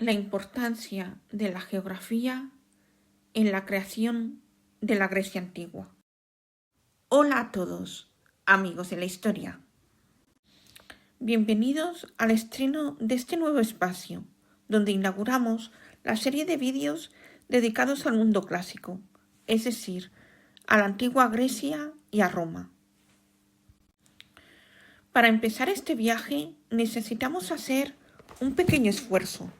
la importancia de la geografía en la creación de la Grecia antigua. Hola a todos, amigos de la historia. Bienvenidos al estreno de este nuevo espacio, donde inauguramos la serie de vídeos dedicados al mundo clásico, es decir, a la antigua Grecia y a Roma. Para empezar este viaje necesitamos hacer un pequeño esfuerzo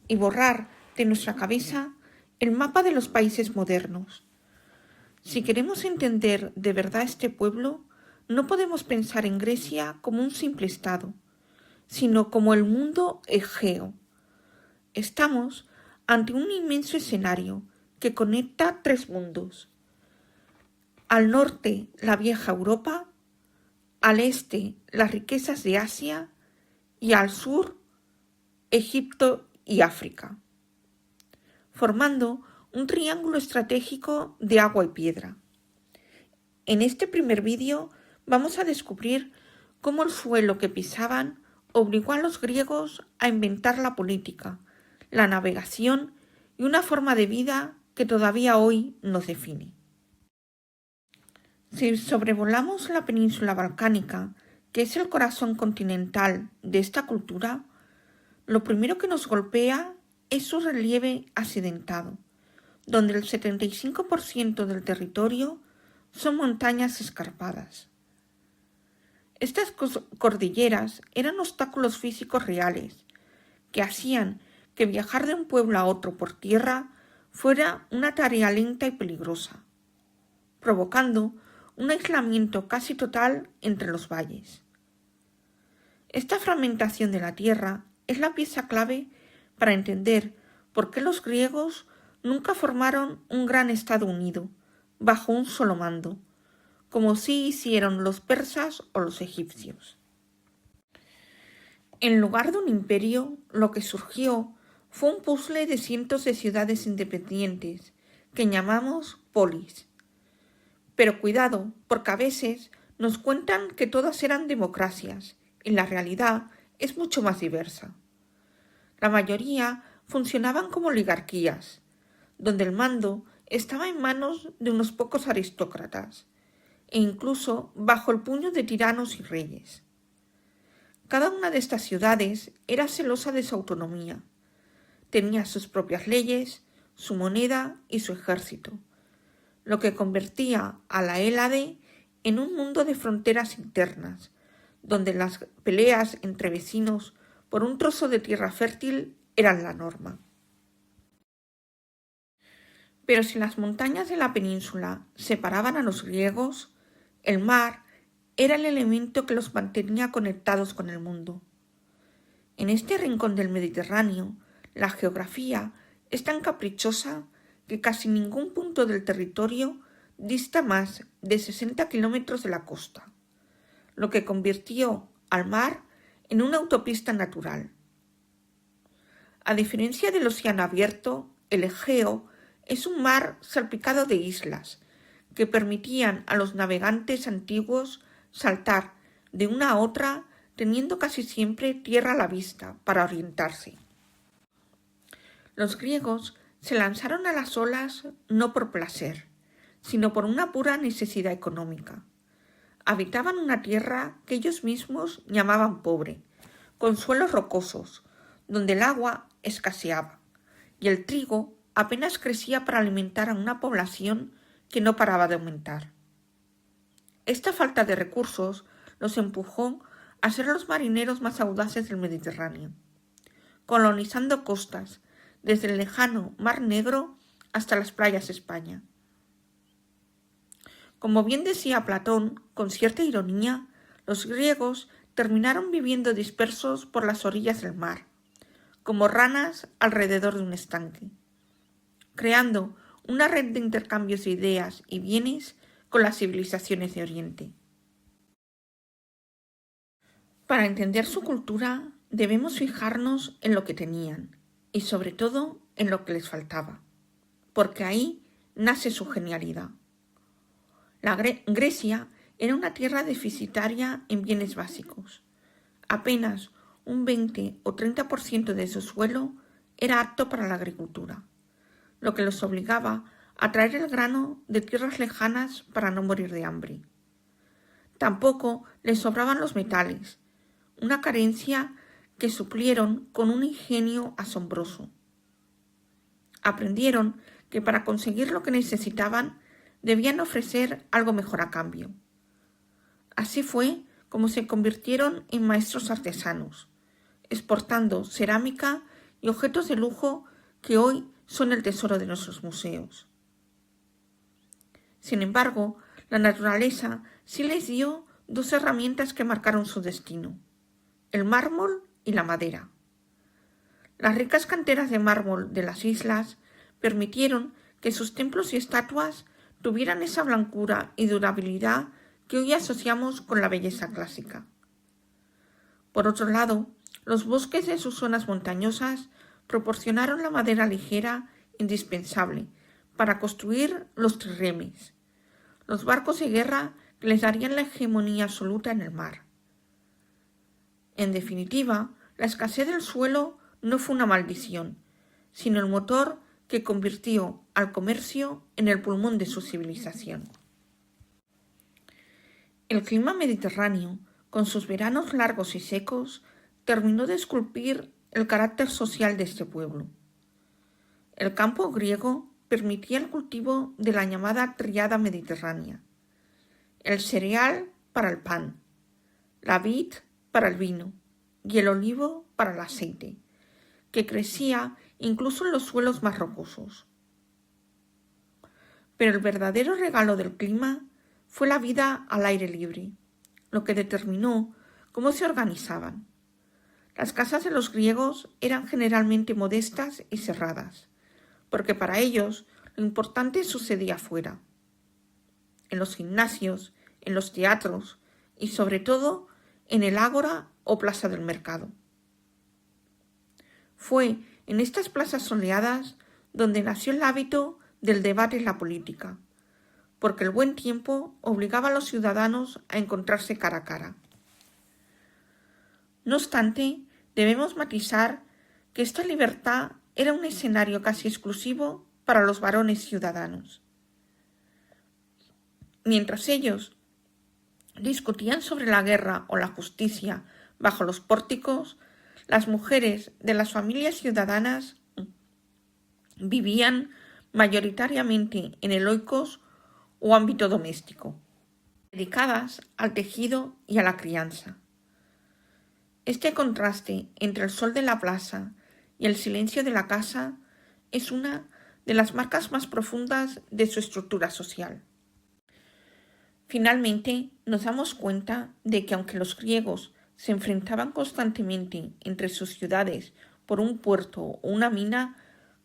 y borrar de nuestra cabeza el mapa de los países modernos. Si queremos entender de verdad este pueblo, no podemos pensar en Grecia como un simple estado, sino como el mundo egeo. Estamos ante un inmenso escenario que conecta tres mundos. Al norte, la vieja Europa, al este, las riquezas de Asia y al sur, Egipto y África, formando un triángulo estratégico de agua y piedra. En este primer vídeo vamos a descubrir cómo el suelo que pisaban obligó a los griegos a inventar la política, la navegación y una forma de vida que todavía hoy nos define. Si sobrevolamos la península balcánica, que es el corazón continental de esta cultura, lo primero que nos golpea es su relieve accidentado, donde el 75% del territorio son montañas escarpadas. Estas cordilleras eran obstáculos físicos reales, que hacían que viajar de un pueblo a otro por tierra fuera una tarea lenta y peligrosa, provocando un aislamiento casi total entre los valles. Esta fragmentación de la tierra es la pieza clave para entender por qué los griegos nunca formaron un gran estado unido, bajo un solo mando, como sí hicieron los persas o los egipcios. En lugar de un imperio, lo que surgió fue un puzzle de cientos de ciudades independientes, que llamamos polis. Pero cuidado, porque a veces nos cuentan que todas eran democracias, y la realidad es mucho más diversa. La mayoría funcionaban como oligarquías, donde el mando estaba en manos de unos pocos aristócratas, e incluso bajo el puño de tiranos y reyes. Cada una de estas ciudades era celosa de su autonomía. Tenía sus propias leyes, su moneda y su ejército, lo que convertía a la Hélade en un mundo de fronteras internas, donde las peleas entre vecinos por un trozo de tierra fértil eran la norma. Pero si las montañas de la península separaban a los griegos, el mar era el elemento que los mantenía conectados con el mundo. En este rincón del Mediterráneo, la geografía es tan caprichosa que casi ningún punto del territorio dista más de 60 kilómetros de la costa, lo que convirtió al mar en una autopista natural. A diferencia del océano abierto, el Egeo es un mar salpicado de islas que permitían a los navegantes antiguos saltar de una a otra, teniendo casi siempre tierra a la vista para orientarse. Los griegos se lanzaron a las olas no por placer, sino por una pura necesidad económica. Habitaban una tierra que ellos mismos llamaban pobre, con suelos rocosos, donde el agua escaseaba, y el trigo apenas crecía para alimentar a una población que no paraba de aumentar. Esta falta de recursos los empujó a ser los marineros más audaces del Mediterráneo, colonizando costas, desde el lejano Mar Negro hasta las playas de España. Como bien decía Platón, con cierta ironía, los griegos terminaron viviendo dispersos por las orillas del mar, como ranas alrededor de un estanque, creando una red de intercambios de ideas y bienes con las civilizaciones de Oriente. Para entender su cultura, debemos fijarnos en lo que tenían y sobre todo en lo que les faltaba, porque ahí nace su genialidad. La Grecia era una tierra deficitaria en bienes básicos. Apenas un 20 o 30% de su suelo era apto para la agricultura, lo que los obligaba a traer el grano de tierras lejanas para no morir de hambre. Tampoco les sobraban los metales, una carencia que suplieron con un ingenio asombroso. Aprendieron que para conseguir lo que necesitaban debían ofrecer algo mejor a cambio. Así fue como se convirtieron en maestros artesanos, exportando cerámica y objetos de lujo que hoy son el tesoro de nuestros museos. Sin embargo, la naturaleza sí les dio dos herramientas que marcaron su destino: el mármol y la madera. Las ricas canteras de mármol de las islas permitieron que sus templos y estatuas tuvieran esa blancura y durabilidad que hoy asociamos con la belleza clásica. Por otro lado, los bosques de sus zonas montañosas proporcionaron la madera ligera indispensable para construir los trirremes, los barcos de guerra que les darían la hegemonía absoluta en el mar. En definitiva, la escasez del suelo no fue una maldición, sino el motor que convirtió al comercio en el pulmón de su civilización. El clima mediterráneo, con sus veranos largos y secos, terminó de esculpir el carácter social de este pueblo. El campo griego permitía el cultivo de la llamada tríada mediterránea: el cereal para el pan, la vid para el vino y el olivo para el aceite, que crecía incluso en los suelos más rocosos. Pero el verdadero regalo del clima fue la vida al aire libre, lo que determinó cómo se organizaban. Las casas de los griegos eran generalmente modestas y cerradas, porque para ellos lo importante sucedía fuera, en los gimnasios, en los teatros y sobre todo en el ágora o plaza del mercado. Fue en estas plazas soleadas donde nació el hábito del debate en la política, porque el buen tiempo obligaba a los ciudadanos a encontrarse cara a cara. No obstante, debemos matizar que esta libertad era un escenario casi exclusivo para los varones ciudadanos. Mientras ellos discutían sobre la guerra o la justicia bajo los pórticos, las mujeres de las familias ciudadanas vivían mayoritariamente en el oikos o ámbito doméstico, dedicadas al tejido y a la crianza. Este contraste entre el sol de la plaza y el silencio de la casa es una de las marcas más profundas de su estructura social. Finalmente, nos damos cuenta de que aunque los griegos se enfrentaban constantemente entre sus ciudades por un puerto o una mina,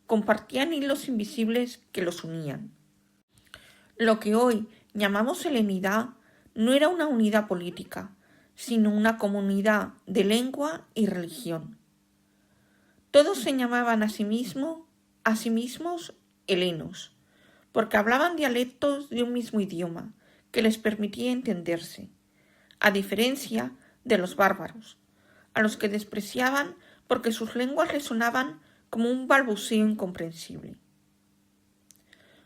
compartían hilos invisibles que los unían. Lo que hoy llamamos helenidad no era una unidad política, sino una comunidad de lengua y religión. Todos se llamaban a sí mismos helenos, porque hablaban dialectos de un mismo idioma que les permitía entenderse, a diferencia de los bárbaros, a los que despreciaban porque sus lenguas resonaban como un balbuceo incomprensible.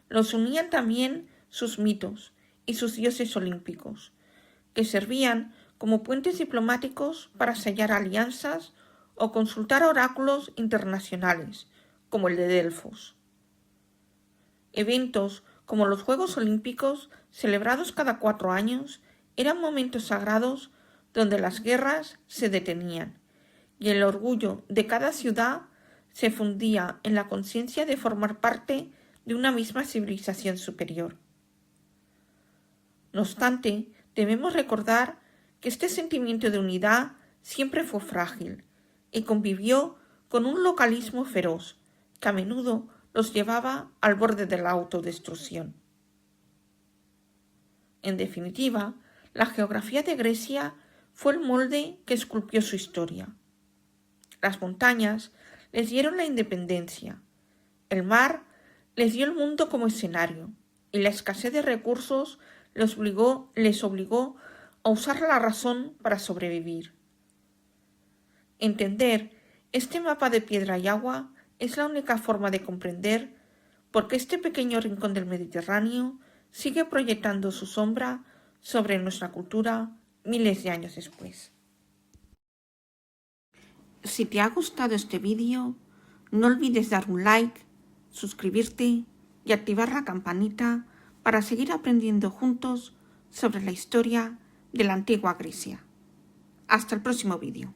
Los unían también sus mitos y sus dioses olímpicos, que servían como puentes diplomáticos para sellar alianzas o consultar oráculos internacionales, como el de Delfos. Eventos como los Juegos Olímpicos, celebrados cada 4 años, eran momentos sagrados donde las guerras se detenían y el orgullo de cada ciudad se fundía en la conciencia de formar parte de una misma civilización superior. No obstante, debemos recordar que este sentimiento de unidad siempre fue frágil y convivió con un localismo feroz que a menudo los llevaba al borde de la autodestrucción. En definitiva, la geografía de Grecia fue el molde que esculpió su historia. Las montañas les dieron la independencia, el mar les dio el mundo como escenario y la escasez de recursos les obligó a usar la razón para sobrevivir. Entender este mapa de piedra y agua es la única forma de comprender por qué este pequeño rincón del Mediterráneo sigue proyectando su sombra sobre nuestra cultura miles de años después. Si te ha gustado este vídeo, no olvides dar un like, suscribirte y activar la campanita para seguir aprendiendo juntos sobre la historia de la antigua Grecia. Hasta el próximo vídeo.